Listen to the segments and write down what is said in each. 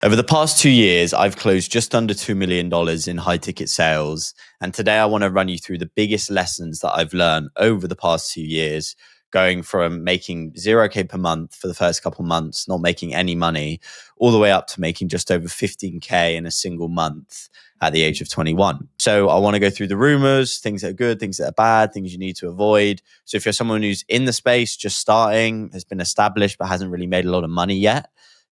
Over the past 2 years, I've closed just under $2 million in high ticket sales. And today I want to run you through the biggest lessons that I've learned over the past 2 years, going from making 0K per month for the first couple months, not making any money, all the way up to making just over 15K in a single month at the age of 21. So I want to go through the rumors, things that are good, things that are bad, things you need to avoid. So if you're someone who's in the space, just starting, has been established, but hasn't really made a lot of money yet,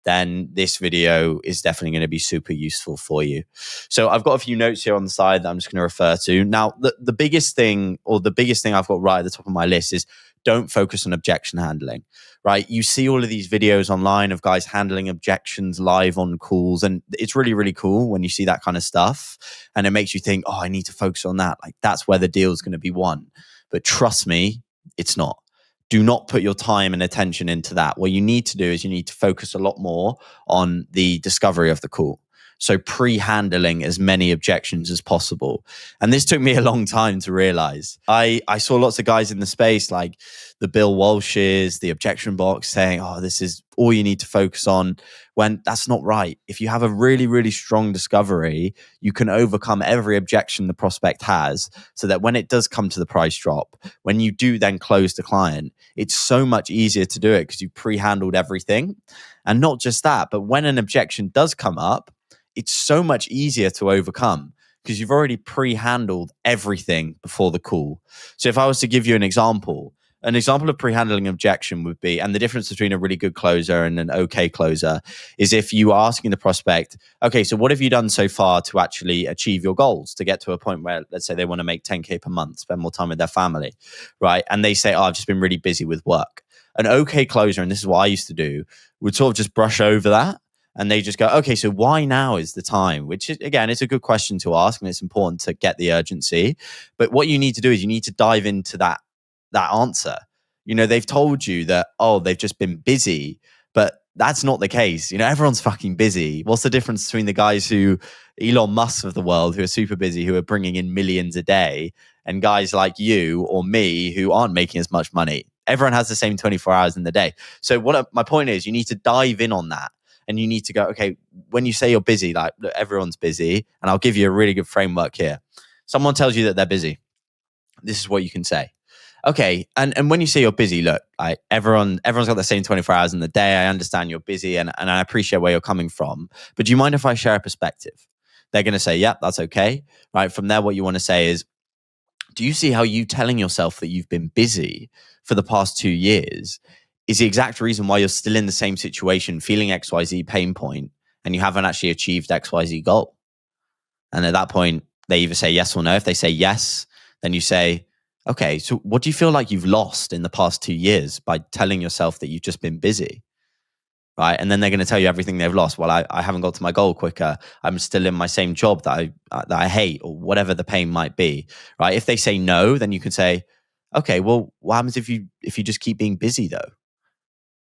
then this video is definitely going to be super useful for you. So I've got a few notes here on the side that I'm just going to refer to. Now, the biggest thing I've got right at the top of my list is don't focus on objection handling, right? You see all of these videos online of guys handling objections live on calls, and it's really, really cool when you see that kind of stuff. And it makes you think, oh, I need to focus on that. Like that's where the deal is going to be won. But trust me, it's not. Do not put your time and attention into that. What you need to do is you need to focus a lot more on the discovery of the call. So pre-handling as many objections as possible. And this took me a long time to realize. I saw lots of guys in the space like the Bill Walshes, the objection box saying, oh, this is all you need to focus on, when that's not right. If you have a really, really strong discovery, you can overcome every objection the prospect has, so that when it does come to the price drop, when you do then close the client, it's so much easier to do it because you pre-handled everything. And not just that, but when an objection does come up, it's so much easier to overcome because you've already pre-handled everything before the call. So if I was to give you an example of pre-handling objection would be, and the difference between a really good closer and an okay closer is if you are asking the prospect, okay, so what have you done so far to actually achieve your goals, to get to a point where, let's say they want to make 10K per month, spend more time with their family, right? And they say, oh, I've just been really busy with work. An okay closer, and this is what I used to do, would sort of just brush over that. And they just go, okay, so why now is the time? Which is, again, it's a good question to ask, and it's important to get the urgency. But what you need to do is you need to dive into that answer. You know, they've told you that, oh, they've just been busy, but that's not the case. You know, everyone's fucking busy. What's the difference between the guys who, Elon Musk of the world, who are super busy, who are bringing in millions a day, and guys like you or me who aren't making as much money? Everyone has the same 24 hours in the day. So my point is, you need to dive in on that. And you need to go, okay, when you say you're busy, like, look, everyone's busy. And I'll give you a really good framework here. Someone tells you that they're busy. This is what you can say. Okay, and when you say you're busy, look, everyone's got the same 24 hours in the day. I understand you're busy, and I appreciate where you're coming from. But do you mind if I share a perspective? They're going to say, yeah, that's okay. Right, from there, what you want to say is, do you see how you telling yourself that you've been busy for the past 2 years is the exact reason why you're still in the same situation, feeling XYZ pain point, and you haven't actually achieved XYZ goal? And at that point, they either say yes or no. If they say yes, then you say, okay, so what do you feel like you've lost in the past 2 years by telling yourself that you've just been busy? Right. And then they're going to tell you everything they've lost. Well, I haven't got to my goal quicker. I'm still in my same job that I hate, or whatever the pain might be. Right. If they say no, then you can say, okay, well, what happens if you just keep being busy though?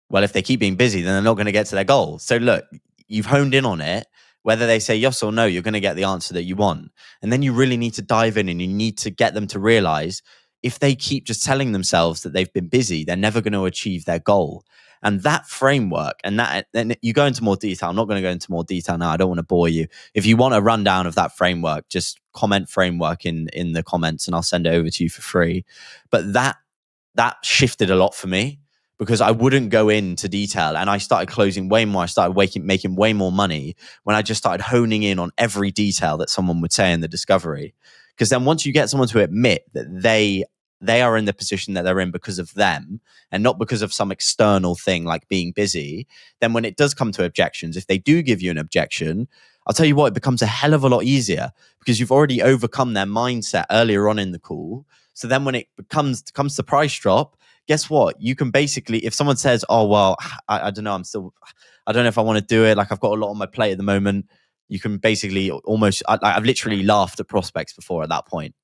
Well, if they keep being busy, then they're not going to get to their goal. So look, you've honed in on it. Whether they say yes or no, you're going to get the answer that you want. And then you really need to dive in, and you need to get them to realize, if they keep just telling themselves that they've been busy, they're never going to achieve their goal. And that framework, and that, then you go into more detail. I'm not going to go into more detail now. I don't want to bore you. If you want a rundown of that framework, just comment framework in the comments, and I'll send it over to you for free. But that shifted a lot for me, because I wouldn't go into detail, and I started closing way more. I started making way more money when I just started honing in on every detail that someone would say in the discovery. Because then once you get someone to admit that they are in the position that they're in because of them, and not because of some external thing like being busy, then when it does come to objections, if they do give you an objection, I'll tell you what, it becomes a hell of a lot easier, because you've already overcome their mindset earlier on in the call. So then when it comes to price drop, guess what? You can basically, if someone says, oh, well, I don't know, I don't know if I want to do it, like I've got a lot on my plate at the moment, you can basically almost, I've literally laughed at prospects before at that point.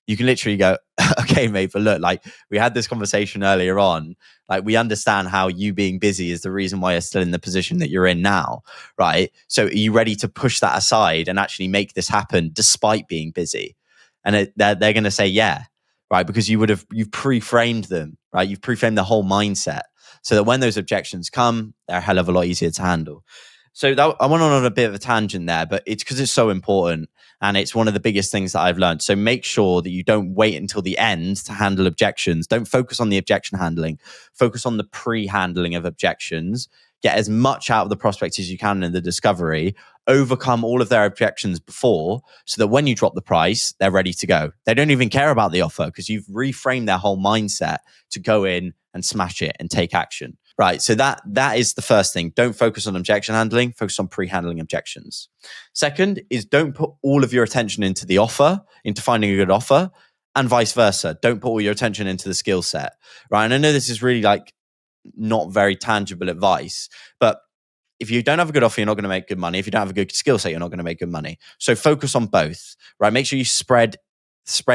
You can literally go, okay, mate, but look, like we had this conversation earlier on, like we understand how you being busy is the reason why you're still in the position that you're in now, right? So are you ready to push that aside and actually make this happen despite being busy? And they're going to say, yeah, right? Because you've pre-framed them, right? You've pre-framed the whole mindset, so that when those objections come, they're a hell of a lot easier to handle. So I went on a bit of a tangent there, but it's because it's so important. And it's one of the biggest things that I've learned. So make sure that you don't wait until the end to handle objections. Don't focus on the objection handling. Focus on the pre-handling of objections. Get as much out of the prospect as you can in the discovery. Overcome all of their objections before, so that when you drop the price, they're ready to go. They don't even care about the offer because you've reframed their whole mindset to go in and smash it and take action. Right. So that is the first thing. Don't focus on objection handling, focus on pre-handling objections. Second is don't put all of your attention into the offer, into finding a good offer, and vice versa. Don't put all your attention into the skill set. Right. And I know this is really like not very tangible advice, but if you don't have a good offer, you're not going to make good money. If you don't have a good skill set, you're not going to make good money. So focus on both, right? Make sure you spread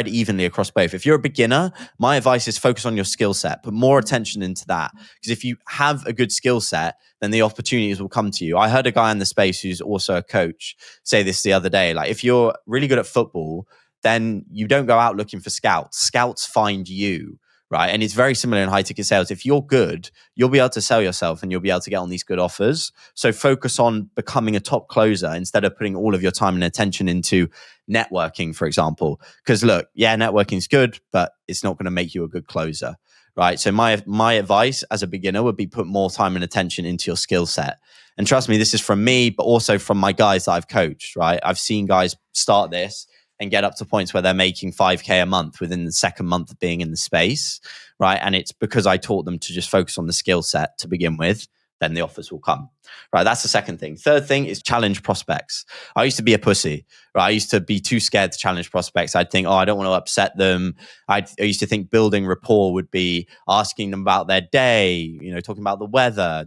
evenly across both. If you're a beginner, my advice is focus on your skill set, put more attention into that. Because if you have a good skill set, then the opportunities will come to you. I heard a guy in the space who's also a coach say this the other day. Like, if you're really good at football, then you don't go out looking for scouts. Scouts find you. Right. And it's very similar in high ticket sales. If you're good, you'll be able to sell yourself and you'll be able to get on these good offers. So focus on becoming a top closer instead of putting all of your time and attention into networking, for example. Because look, yeah, networking is good, but it's not going to make you a good closer. Right. So my advice as a beginner would be put more time and attention into your skill set. And trust me, this is from me, but also from my guys that I've coached. Right. I've seen guys start this and get up to points where they're making 5K a month within the second month of being in the space, right? And it's because I taught them to just focus on the skill set to begin with, then the offers will come, right? That's the second thing. Third thing is challenge prospects. I used to be a pussy, right? I used to be too scared to challenge prospects. I'd think, oh, I don't want to upset them. I used to think building rapport would be asking them about their day, talking about the weather.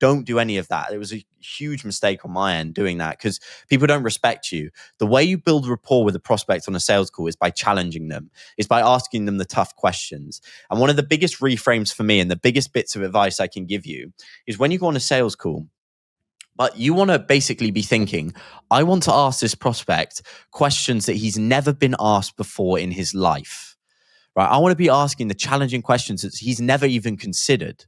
Don't do any of that. It was a huge mistake on my end doing that because people don't respect you. The way you build rapport with a prospect on a sales call is by challenging them, is by asking them the tough questions. And one of the biggest reframes for me and the biggest bits of advice I can give you is when you go on a sales call, but you want to basically be thinking, I want to ask this prospect questions that he's never been asked before in his life, right? I want to be asking the challenging questions that he's never even considered.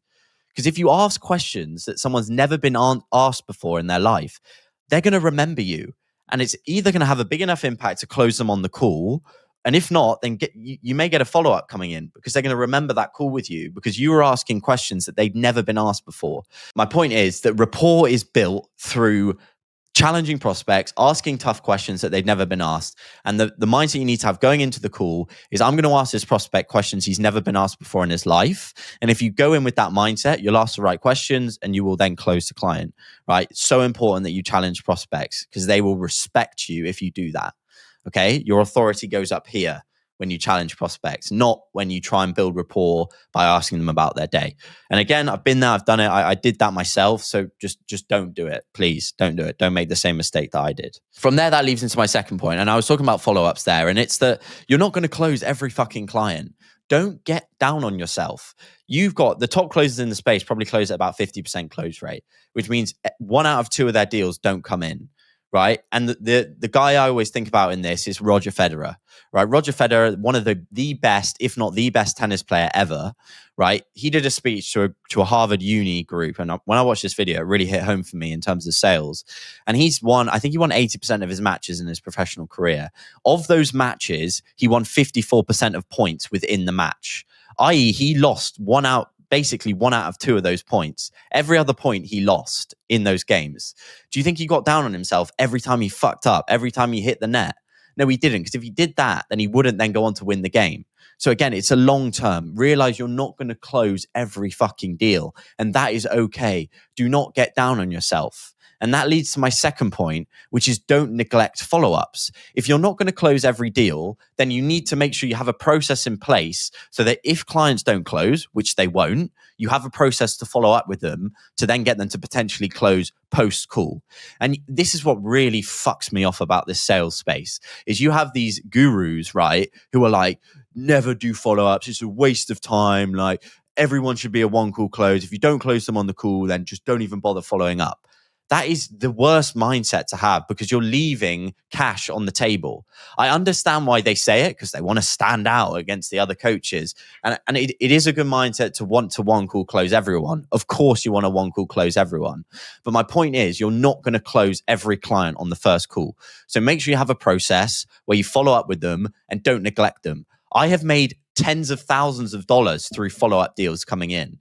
Because if you ask questions that someone's never been asked before in their life, they're going to remember you. And it's either going to have a big enough impact to close them on the call. And if not, then you may get a follow-up coming in because they're going to remember that call with you because you were asking questions that they'd never been asked before. My point is that rapport is built through challenging prospects, asking tough questions that they've never been asked. And the mindset you need to have going into the call is, I'm going to ask this prospect questions he's never been asked before in his life. And if you go in with that mindset, you'll ask the right questions and you will then close the client, right? It's so important that you challenge prospects because they will respect you if you do that. Okay. Your authority goes up here when you challenge prospects, not when you try and build rapport by asking them about their day. And again, I've been there, I've done it. I did that myself. So just don't do it. Please don't do it. Don't make the same mistake that I did. From there, that leads into my second point. And I was talking about follow-ups there. And it's that you're not going to close every fucking client. Don't get down on yourself. You've got the top closers in the space probably close at about 50% close rate, which means 1 out of 2 of their deals don't come in. Right. And the guy I always think about in this is Roger Federer. Right. Roger Federer, one of the best, if not the best tennis player ever. Right. He did a speech to a Harvard uni group. And when I watched this video, it really hit home for me in terms of sales. And I think he won 80% of his matches in his professional career. Of those matches, he won 54% of points within the match, i.e. he lost basically 1 out of 2 of those points. Every other point he lost in those games. Do you think he got down on himself every time he fucked up, every time he hit the net? No, he didn't. Because if he did that, then he wouldn't then go on to win the game. So again, it's a long term. Realize you're not going to close every fucking deal. And that is okay. Do not get down on yourself. And that leads to my second point, which is don't neglect follow-ups. If you're not going to close every deal, then you need to make sure you have a process in place so that if clients don't close, which they won't, you have a process to follow up with them to then get them to potentially close post-call. And this is what really fucks me off about this sales space, is you have these gurus, right, who are like, never do follow-ups. It's a waste of time. Like, everyone should be a one-call close. If you don't close them on the call, then just don't even bother following up. That is the worst mindset to have because you're leaving cash on the table. I understand why they say it because they want to stand out against the other coaches. And it is a good mindset to want to one call close everyone. Of course, you want to one call close everyone. But my point is, you're not going to close every client on the first call. So make sure you have a process where you follow up with them and don't neglect them. I have made tens of thousands of dollars through follow-up deals coming in.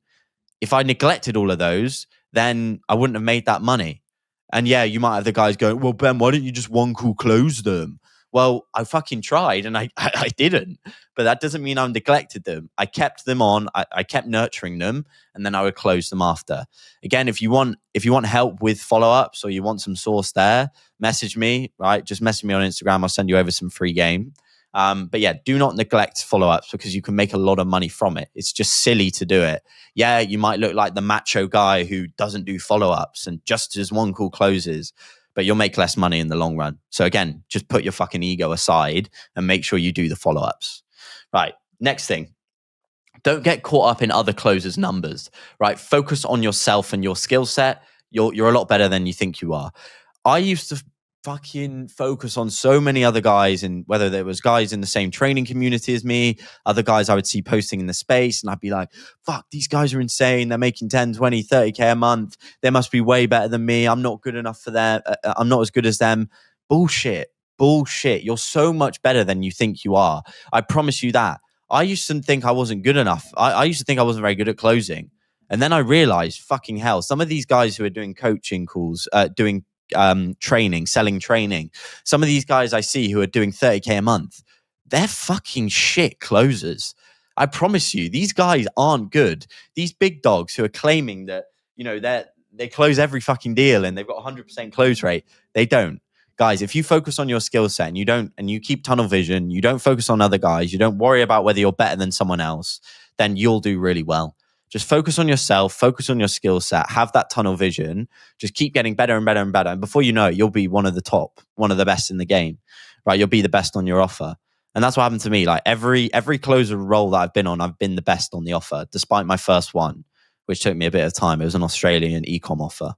If I neglected all of those, then I wouldn't have made that money. And yeah, you might have the guys going, well, Ben, why don't you just one call close them? Well, I fucking tried and I didn't. But that doesn't mean I neglected them. I kept them on. I kept nurturing them, and then I would close them after. Again, if you want help with follow-ups or you want some source there, message me, right? Just message me on Instagram. I'll send you over some free game. But yeah, do not neglect follow-ups because you can make a lot of money from it. It's just silly to do it. Yeah, you might look like the macho guy who doesn't do follow-ups and just as one call closes, but you'll make less money in the long run. So again, just put your fucking ego aside and make sure you do the follow-ups. Right. Next thing. Don't get caught up in other closers' numbers, right? Focus on yourself and your skill set. You're a lot better than you think you are. I used to fucking focus on so many other guys, and whether there was guys in the same training community as me, other guys I would see posting in the space, and I'd be like, fuck, these guys are insane. They're making 10, 20, 30K a month. They must be way better than me. I'm not good enough for them. I'm not as good as them. Bullshit. You're so much better than you think you are. I promise you that. I used to think I wasn't good enough. I used to think I wasn't very good at closing. And then I realized, fucking hell, some of these guys who are doing coaching calls, doing training, selling training, some of these guys I see who are doing 30K a month, they're fucking shit closers. I promise you, these guys aren't good. These big dogs who are claiming that, they close every fucking deal and they've got 100% close rate, they don't. Guys, if you focus on your skill set and you keep tunnel vision, you don't focus on other guys, you don't worry about whether you're better than someone else, then you'll do really well. Just focus on yourself, focus on your skill set, have that tunnel vision, just keep getting better and better and better. And before you know it, you'll be one of the top, one of the best in the game, right? You'll be the best on your offer. And that's what happened to me. Like every closer role that I've been on, I've been the best on the offer, despite my first one, which took me a bit of time. It was an Australian e-com offer.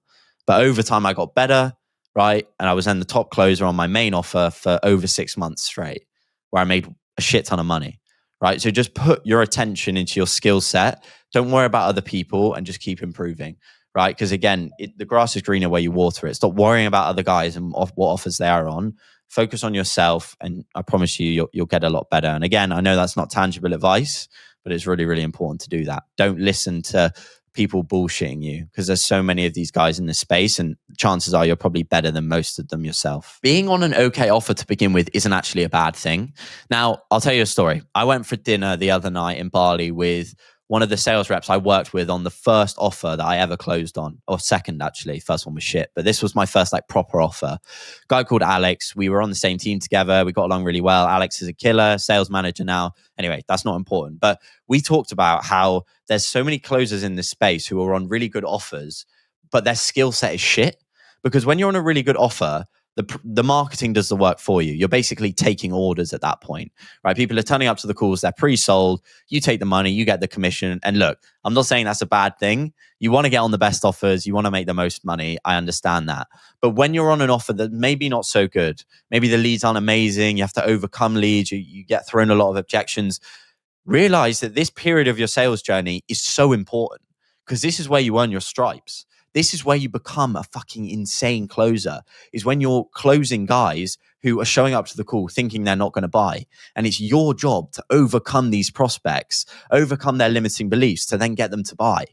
But over time, I got better, right? And I was then the top closer on my main offer for over 6 months straight, where I made a shit ton of money, right? So just put your attention into your skill set. Don't worry about other people and just keep improving, right? Because again, the grass is greener where you water it. Stop worrying about other guys and what offers they are on. Focus on yourself, and I promise you'll get a lot better. And again, I know that's not tangible advice, but it's really, really important to do that. Don't listen to people bullshitting you because there's so many of these guys in this space, and chances are you're probably better than most of them yourself. Being on an okay offer to begin with isn't actually a bad thing. Now, I'll tell you a story. I went for dinner the other night in Bali with one of the sales reps I worked with on the first offer that I ever closed on, or second actually. First one was shit, but this was my first like proper offer. Guy called Alex. We were on the same team together. We got along really well. Alex is a killer, sales manager now. Anyway, that's not important. But we talked about how there's so many closers in this space who are on really good offers, but their skill set is shit. Because when you're on a really good offer, the marketing does the work for you. You're basically taking orders at that point, right? People are turning up to the calls, they're pre-sold. You take the money, you get the commission. And look, I'm not saying that's a bad thing. You want to get on the best offers, you want to make the most money. I understand that. But when you're on an offer that maybe not so good, maybe the leads aren't amazing, you have to overcome leads, you get thrown a lot of objections, realize that this period of your sales journey is so important because this is where you earn your stripes. This is where you become a fucking insane closer, is when you're closing guys who are showing up to the call thinking they're not going to buy. And it's your job to overcome these prospects, overcome their limiting beliefs to then get them to buy.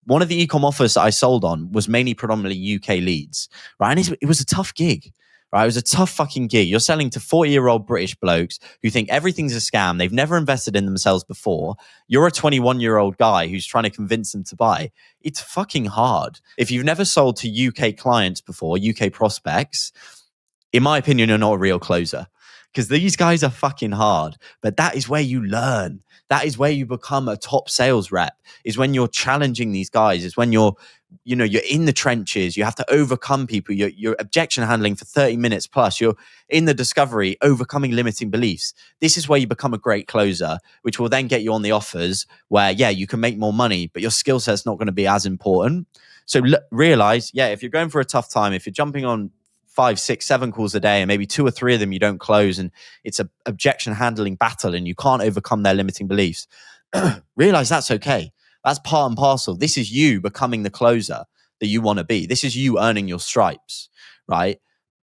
One of the e-com offers that I sold on was mainly predominantly UK leads, right? And it was a tough gig. Right, it was a tough fucking gig. You're selling to 40-year-old British blokes who think everything's a scam. They've never invested in themselves before. You're a 21-year-old guy who's trying to convince them to buy. It's fucking hard. If you've never sold to UK clients before, UK prospects, in my opinion, you're not a real closer. Because these guys are fucking hard. But that is where you learn. That is where you become a top sales rep, is when you're challenging these guys, is when you're in the trenches. You have to overcome people. You're objection handling for 30 minutes plus. You're in the discovery, overcoming limiting beliefs. This is where you become a great closer, which will then get you on the offers where, yeah, you can make more money, but your skill set's not going to be as important. So realize, if you're going for a tough time, if you're jumping on 5, 6, 7 calls a day and maybe 2 or 3 of them you don't close and it's a objection handling battle and you can't overcome their limiting beliefs, realize that's okay. That's part and parcel. This is you becoming the closer that you want to be. This is you earning your stripes, right?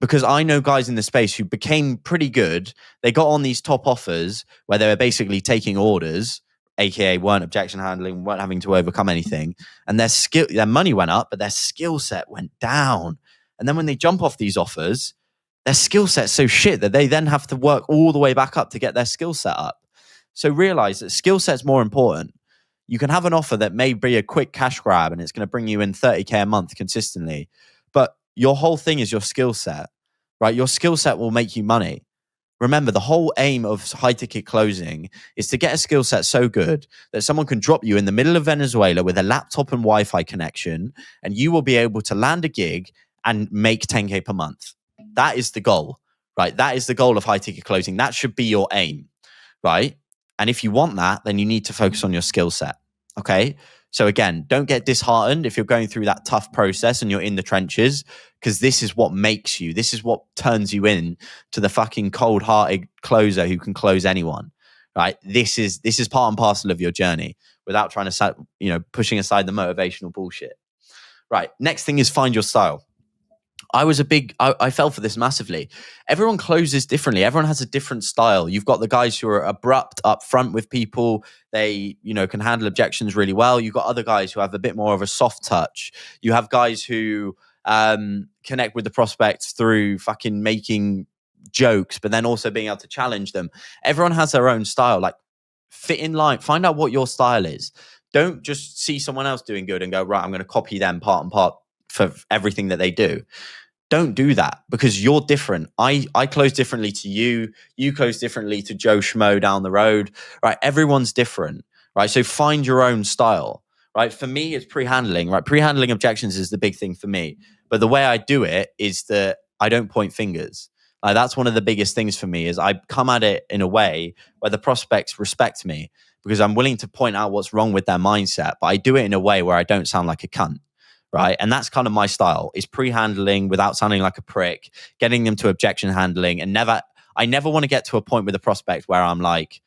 Because I know guys in the space who became pretty good. They got on these top offers where they were basically taking orders, aka weren't objection handling, weren't having to overcome anything, and their money went up, but their skill set went down. And then when they jump off these offers, their skill set's so shit that they then have to work all the way back up to get their skill set up. So realize that skill set's more important. You can have an offer that may be a quick cash grab and it's going to bring you in 30K a month consistently, but your whole thing is your skill set, right? Your skill set will make you money. Remember, the whole aim of high ticket closing is to get a skill set so good that someone can drop you in the middle of Venezuela with a laptop and Wi-Fi connection, and you will be able to land a gig and make 10K per month. That is the goal, right? That is the goal of high ticket closing. That should be your aim, right? And if you want that, then you need to focus on your skill set. Okay. So again, don't get disheartened if you're going through that tough process and you're in the trenches, because this is what makes you, this is what turns you in to the fucking cold-hearted closer who can close anyone, right? This is part and parcel of your journey without trying to, pushing aside the motivational bullshit. Right. Next thing is find your style. I fell for this massively. Everyone closes differently. Everyone has a different style. You've got the guys who are abrupt up front with people. They, can handle objections really well. You've got other guys who have a bit more of a soft touch. You have guys who connect with the prospects through fucking making jokes, but then also being able to challenge them. Everyone has their own style. Like, fit in line. Find out what your style is. Don't just see someone else doing good and go, right, I'm going to copy them part and part for everything that they do. Don't do that, because you're different. I close differently to you. You close differently to Joe Schmo down the road, right? Everyone's different, right? So find your own style, right? For me, it's pre-handling, right? Pre-handling objections is the big thing for me. But the way I do it is that I don't point fingers. That's one of the biggest things for me, is I come at it in a way where the prospects respect me, because I'm willing to point out what's wrong with their mindset, but I do it in a way where I don't sound like a cunt. Right. And that's kind of my style, is pre-handling without sounding like a prick, getting them to objection handling, and I never want to get to a point with a prospect where I'm like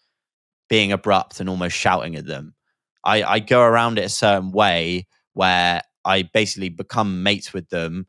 being abrupt and almost shouting at them. I go around it a certain way where I basically become mates with them,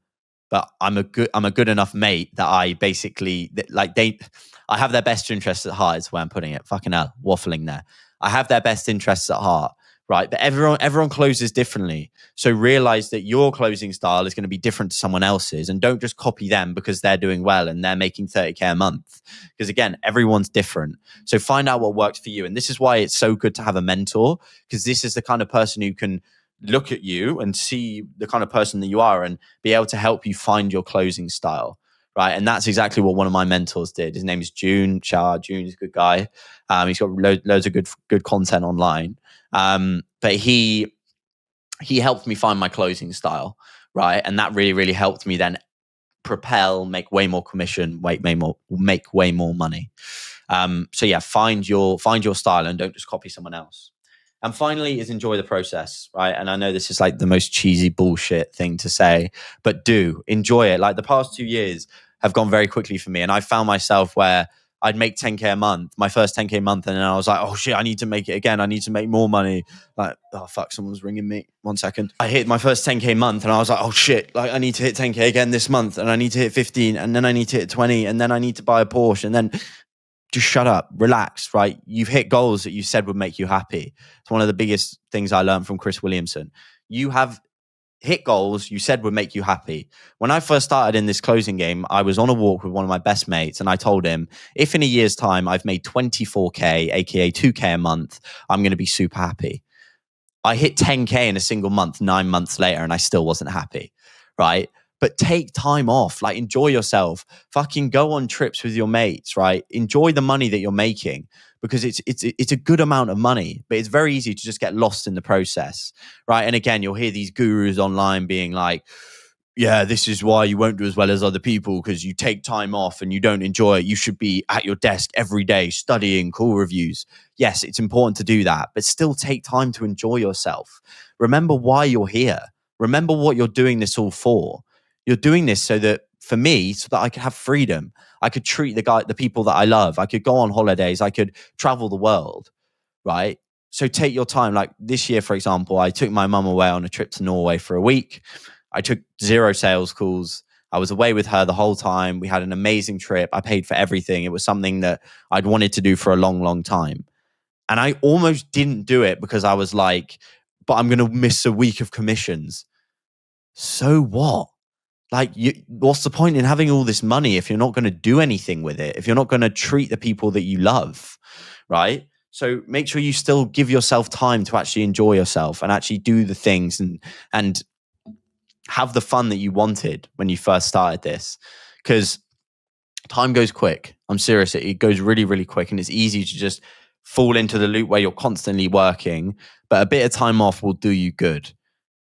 but I'm a good enough mate that I basically I have their best interests at heart, is the way I'm putting it. Fucking hell, waffling there. I have their best interests at heart. Right. But everyone closes differently. So realize that your closing style is going to be different to someone else's, and don't just copy them because they're doing well and they're making 30K a month. Because again, everyone's different. So find out what works for you. And this is why it's so good to have a mentor, because this is the kind of person who can look at you and see the kind of person that you are and be able to help you find your closing style. Right. And that's exactly what one of my mentors did. His name is June. Shout out June. He's a good guy. He's got loads of good content online. But he helped me find my closing style, right? And that really, really helped me then propel, make way more commission, make way more money. So yeah, find your style and don't just copy someone else. And finally is enjoy the process, right? And I know this is like the most cheesy bullshit thing to say, but do enjoy it. Like, the past 2 years have gone very quickly for me, and I found myself where I'd make 10K a month, my first 10K month, and then I was like, oh shit, I need to make it again. I need to make more money. Like, oh fuck, someone's ringing me. 1 second. I hit my first 10K month and I was like, oh shit, like I need to hit 10K again this month, and I need to hit 15, and then I need to hit 20, and then I need to buy a Porsche, and then just shut up, relax, right? You've hit goals that you said would make you happy. It's one of the biggest things I learned from Chris Williamson. You have hit goals you said would make you happy. When I first started in this closing game, I was on a walk with one of my best mates, and I told him, if in a year's time I've made 24K, aka 2K a month, I'm going to be super happy. I hit 10K in a single month 9 months later, and I still wasn't happy, right? But take time off, like enjoy yourself, fucking go on trips with your mates, right? Enjoy the money that you're making, because it's a good amount of money, but it's very easy to just get lost in the process, right? And again, you'll hear these gurus online being like, yeah, this is why you won't do as well as other people, because you take time off and you don't enjoy it. You should be at your desk every day studying call reviews. Yes, it's important to do that, but still take time to enjoy yourself. Remember why you're here. Remember what you're doing this all for. You're doing this so that, for me, so that I could have freedom. I could treat the people that I love. I could go on holidays. I could travel the world, right? So take your time. Like this year, for example, I took my mum away on a trip to Norway for a week. I took 0 sales calls. I was away with her the whole time. We had an amazing trip. I paid for everything. It was something that I'd wanted to do for a long, long time. And I almost didn't do it because I was like, but I'm going to miss a week of commissions. So what? Like, what's the point in having all this money if you're not going to do anything with it? If you're not going to treat the people that you love, right? So make sure you still give yourself time to actually enjoy yourself and actually do the things and have the fun that you wanted when you first started this. Because time goes quick. I'm serious. It goes really, really quick. And it's easy to just fall into the loop where you're constantly working. But a bit of time off will do you good.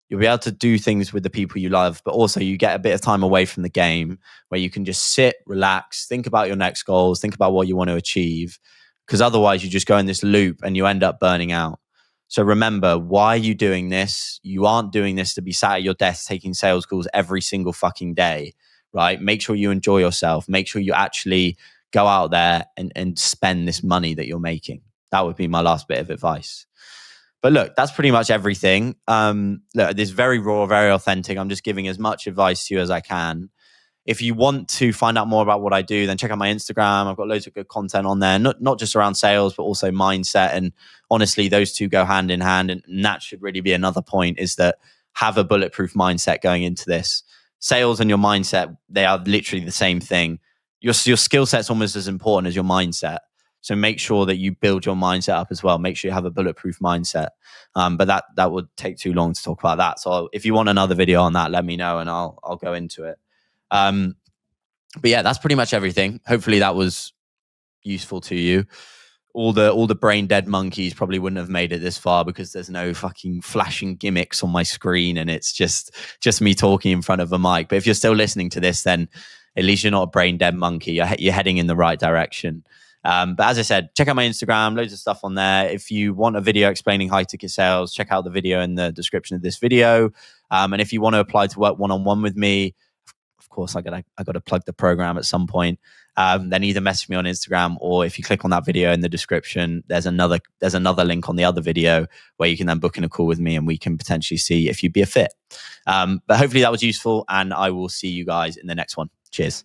You'll be able to do things with the people you love, but also you get a bit of time away from the game where you can just sit, relax, think about your next goals, think about what you want to achieve. Because otherwise you just go in this loop and you end up burning out. So remember, why are you doing this? You aren't doing this to be sat at your desk taking sales calls every single fucking day, right? Make sure you enjoy yourself. Make sure you actually go out there and spend this money that you're making. That would be my last bit of advice. But look, that's pretty much everything. Look, this is very raw, very authentic. I'm just giving as much advice to you as I can. If you want to find out more about what I do, then check out my Instagram. I've got loads of good content on there, not just around sales, but also mindset. And honestly, those two go hand in hand. And that should really be another point, is that have a bulletproof mindset going into this. Sales and your mindset, they are literally the same thing. Your skill set's almost as important as your mindset. So make sure that you build your mindset up as well. Make sure you have a bulletproof mindset. But that would take too long to talk about that. So if you want another video on that, let me know and I'll go into it. But yeah, that's pretty much everything. Hopefully that was useful to you. All the brain dead monkeys probably wouldn't have made it this far because there's no fucking flashing gimmicks on my screen and it's just me talking in front of a mic. But if you're still listening to this, then at least you're not a brain dead monkey. You're heading in the right direction. But as I said, check out my Instagram, loads of stuff on there. If you want a video explaining high ticket sales, check out the video in the description of this video. And if you want to apply to work one-on-one with me, of course, I got to plug the program at some point. Then either message me on Instagram, or if you click on that video in the description, there's another link on the other video where you can then book in a call with me and we can potentially see if you'd be a fit. But hopefully that was useful, and I will see you guys in the next one. Cheers.